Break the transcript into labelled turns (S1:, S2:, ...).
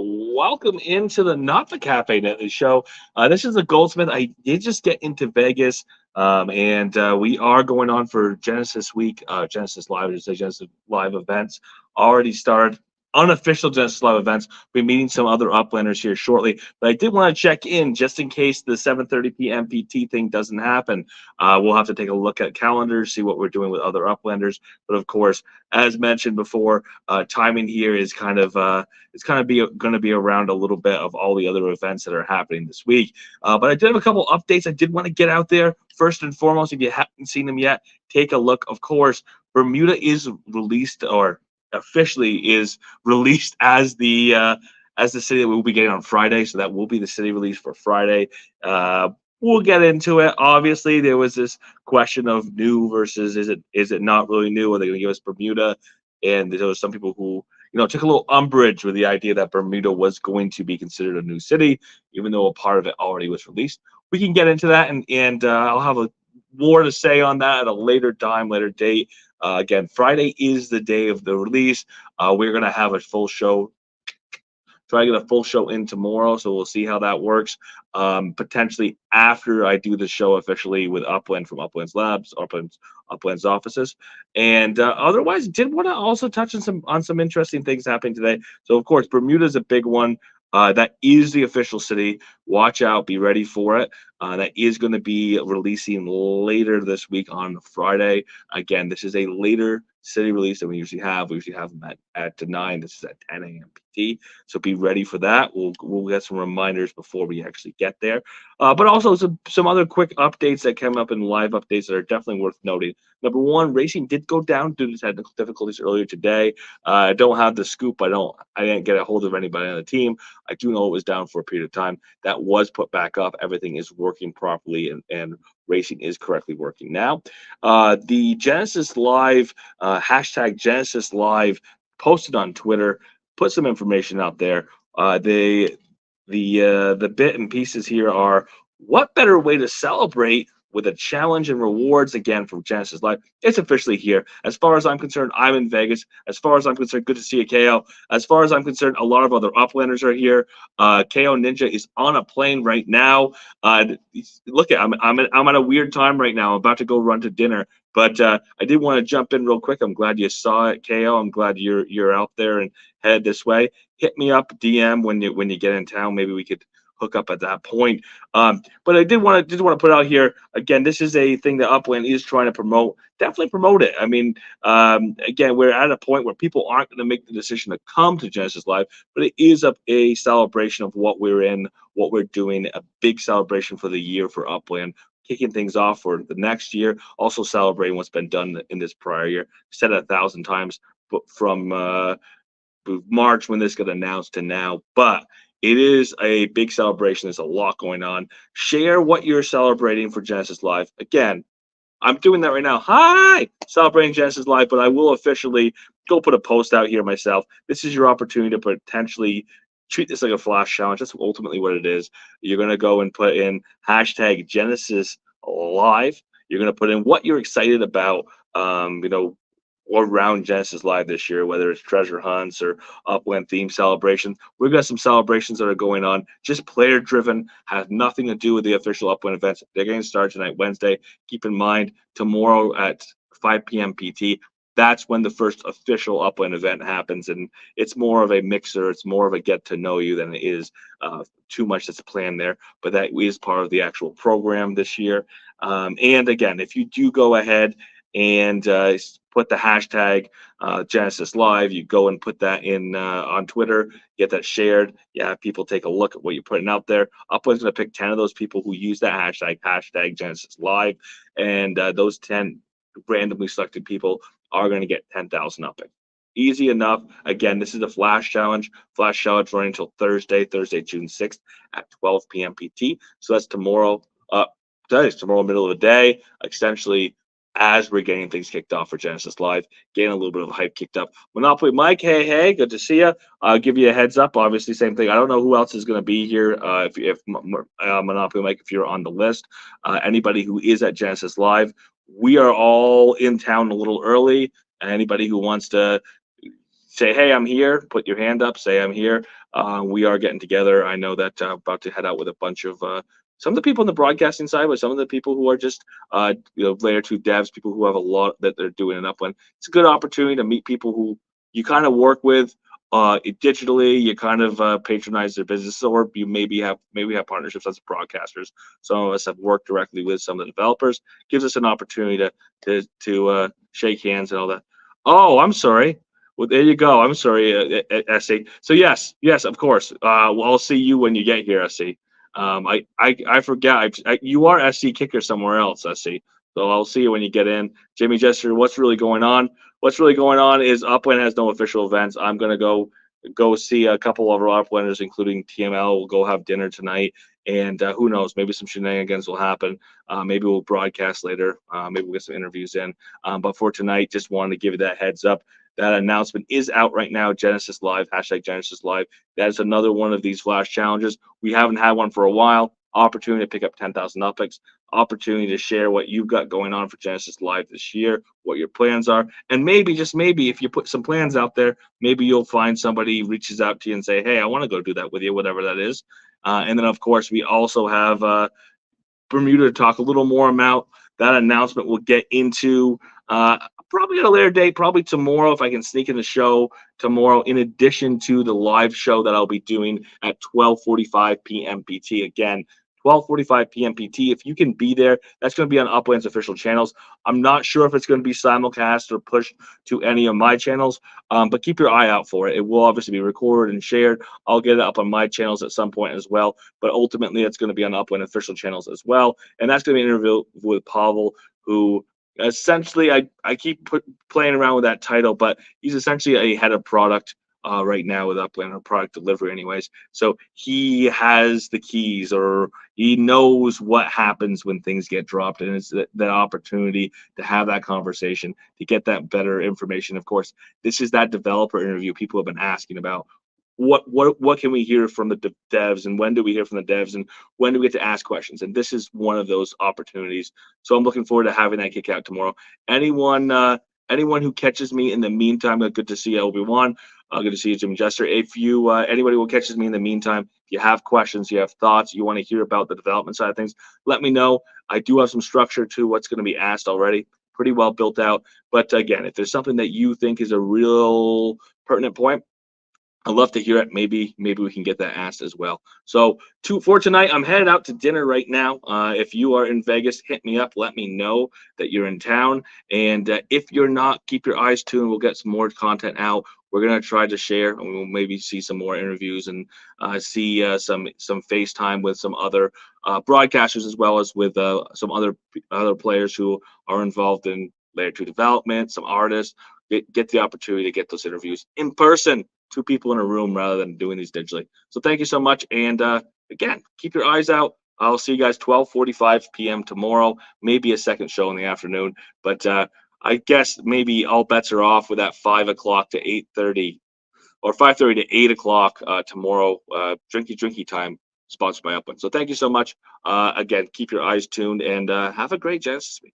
S1: Welcome into the Not the Cafe Nightly Show. This is the Goldsmith. I did just get into Vegas, and we are going on for Genesis Week. Genesis Live, I should say Genesis Live events already started. Unofficial Genesis Live events. We're meeting some other Uplanders here shortly, but I did want to check in just in case the 7:30 p.m. PT thing doesn't happen. We'll have to take a look at calendars, see what we're doing with other Uplanders. But of course, as mentioned before, timing here is kind of it's kind of going to be around a little bit of all the other events that are happening this week. But I did have a couple updates I did want to get out there. First and foremost, if you haven't seen them yet, take a look. Of course, Bermuda is released or officially is released as the city that we'll be getting on Friday. So that will be the city release for Friday. We'll get into it. Obviously, there was this question of new versus is it not really new? Are they going to give us Bermuda? And there was some people who took a little umbrage with the idea that Bermuda was going to be considered a new city, even though a part of it already was released. We can get into that, and I'll have more to say on that at a later time, later date. Again, Friday is the day of the release. We're going to have a full show. Try to get a full show in tomorrow, so we'll see how that works. Potentially after I do the show officially with Upland from Upland's Labs, Upland's offices, and otherwise, did want to also touch on some interesting things happening today. So of course, Bermuda is a big one. That is the official city. Watch out, be ready for it. That is going to be releasing later this week on Friday. Again, this is a later city release than we usually have. We usually have them at 9. This is at 10 a.m. PT. So be ready for that. We'll get some reminders before we actually get there. But also some other quick updates that came up in live updates that are definitely worth noting. Number one, racing did go down due to technical difficulties earlier today. I don't have the scoop. I didn't get a hold of anybody on the team. I do know it was down for a period of time. That was put back up. Everything is working properly, and racing is correctly working now. The Genesis Live hashtag Genesis Live posted on Twitter, put some information out there. The bit and pieces here are: what better way to celebrate with a challenge and rewards again from Genesis Live? It's officially here. As far as I'm concerned, I'm in Vegas. As far as I'm concerned, good to see you, KO. As far as I'm concerned, a lot of other Uplanders are here. KO Ninja is on a plane right now. Look at I'm at a weird time right now. I'm about to go run to dinner. But I did want to jump in real quick. I'm glad you saw it, KO. I'm glad you're out there and headed this way. Hit me up, DM when you get in town. Maybe we could hook up at that point. But I did want to put out here again. This is a thing that Upland is trying to promote. Definitely promote it. I mean, again, we're at a point where people aren't going to make the decision to come to Genesis Live, but it is a celebration of what we're in, what we're doing. A big celebration for the year for Upland. Kicking things off for the next year, also celebrating what's been done in this prior year. Said it 1,000 times, but from March when this got announced to now. But it is a big celebration. There's a lot going on. Share what you're celebrating for Genesis Live. Again, I'm doing that right now. Hi, celebrating Genesis Live, but I will officially go put a post out here myself. This is your opportunity to potentially treat this like a flash challenge. That's ultimately what it is. You're going to go and put in hashtag Genesis Live. You're going to put in what you're excited about, around Genesis Live this year, whether it's treasure hunts or Upland theme celebrations. We've got some celebrations that are going on, just player driven, has nothing to do with the official Upland events. They're going to start tonight, Wednesday. Keep in mind, tomorrow at 5 p.m. PT, that's when the first official Upland event happens, and it's more of a mixer. It's more of a get to know you than it is too much that's planned there. But that is part of the actual program this year. And again, if you do go ahead and put the hashtag Genesis Live, you go and put that in on Twitter, get that shared. Yeah, people take a look at what you're putting out there. Upland's going to pick 10 of those people who use that hashtag Genesis Live, and those 10 randomly selected people are going to get 10,000 upping. Easy enough. Again, this is a flash challenge. Flash challenge running until Thursday, June 6th at 12 p.m. PT. So that's tomorrow. Today's tomorrow, middle of the day, essentially, as we're getting things kicked off for Genesis Live, getting a little bit of hype kicked up. Monopoly Mike, hey, good to see you. I'll give you a heads up. Obviously, same thing. I don't know who else is going to be here. If Monopoly Mike, if you're on the list, anybody who is at Genesis Live, we are all in town a little early. Anybody who wants to say, hey, I'm here. Put your hand up. Say, I'm here. We are getting together. I know that about to head out with a bunch of some of the people in the broadcasting side, but some of the people who are just layer two devs, people who have a lot that they're doing in Upland. It's a good opportunity to meet people who you kind of work with digitally. You kind of patronize their business, or you maybe have partnerships as broadcasters. Some of us have worked directly with some of the developers. Gives us an opportunity to shake hands and all that. Oh, I'm sorry. Well, there you go. I'm sorry, Essie. So yes, of course. Well, I'll see you when you get here, Essie. I forget. You are SC kicker somewhere else, Essie. So I'll see you when you get in. Jimmy Jester, what's really going on? What's really going on is Upland has no official events. I'm gonna go see a couple of our Uplanders, including TML. We'll go have dinner tonight, and who knows? Maybe some shenanigans will happen. Maybe we'll broadcast later. Maybe we'll get some interviews in. But for tonight, just wanted to give you that heads up. That announcement is out right now. Genesis Live, hashtag Genesis Live. That is another one of these flash challenges. We haven't had one for a while. Opportunity to pick up 10,000 upics. Opportunity to share what you've got going on for Genesis Live this year, what your plans are, and maybe just maybe if you put some plans out there, maybe you'll find somebody reaches out to you and say, "Hey, I want to go do that with you," whatever that is. And then of course we also have Bermuda to talk a little more about. That announcement we'll get into probably at a later date, probably tomorrow if I can sneak in the show tomorrow, in addition to the live show that I'll be doing at 12:45 p.m. PT. Again, 12:45 p.m. PT. If you can be there, that's going to be on Upland's official channels. I'm not sure if it's going to be simulcast or pushed to any of my channels, but keep your eye out for it. It will obviously be recorded and shared. I'll get it up on my channels at some point as well, but ultimately it's going to be on Upland official channels as well. And that's going to be an interview with Pavel, who essentially I keep playing around with that title, but he's essentially a head of product right now with Upland, or product delivery anyways. So he has the keys, or he knows what happens when things get dropped, and it's that opportunity to have that conversation, to get that better information. Of course, this is that developer interview people have been asking about. What can we hear from the devs, and when do we hear from the devs, and when do we get to ask questions? And this is one of those opportunities. So I'm looking forward to having that kick out tomorrow. Anyone who catches me in the meantime, good to see you, Obi-Wan. Good to see you, Jimmy Jester. If you anybody who catches me in the meantime, if you have questions, you have thoughts, you want to hear about the development side of things, let me know. I do have some structure to what's going to be asked already, pretty well built out. But again, if there's something that you think is a real pertinent point, I'd love to hear it. Maybe we can get that asked as well. So for tonight, I'm headed out to dinner right now. If you are in Vegas, hit me up. Let me know that you're in town. And if you're not, keep your eyes tuned. We'll get some more content out. We're gonna try to share, and we'll maybe see some more interviews and see some FaceTime with some other broadcasters, as well as with some other players who are involved in layer two development, some artists. Get the opportunity to get those interviews in person, two people in a room rather than doing these digitally. So thank you so much. And again, keep your eyes out. I'll see you guys 12:45 p.m. tomorrow, maybe a second show in the afternoon. But I guess maybe all bets are off with that 5 o'clock to 8:30, or 5:30 to 8 o'clock tomorrow, drinky time, sponsored by Upland. So thank you so much. Again, keep your eyes tuned, and have a great Genesis week.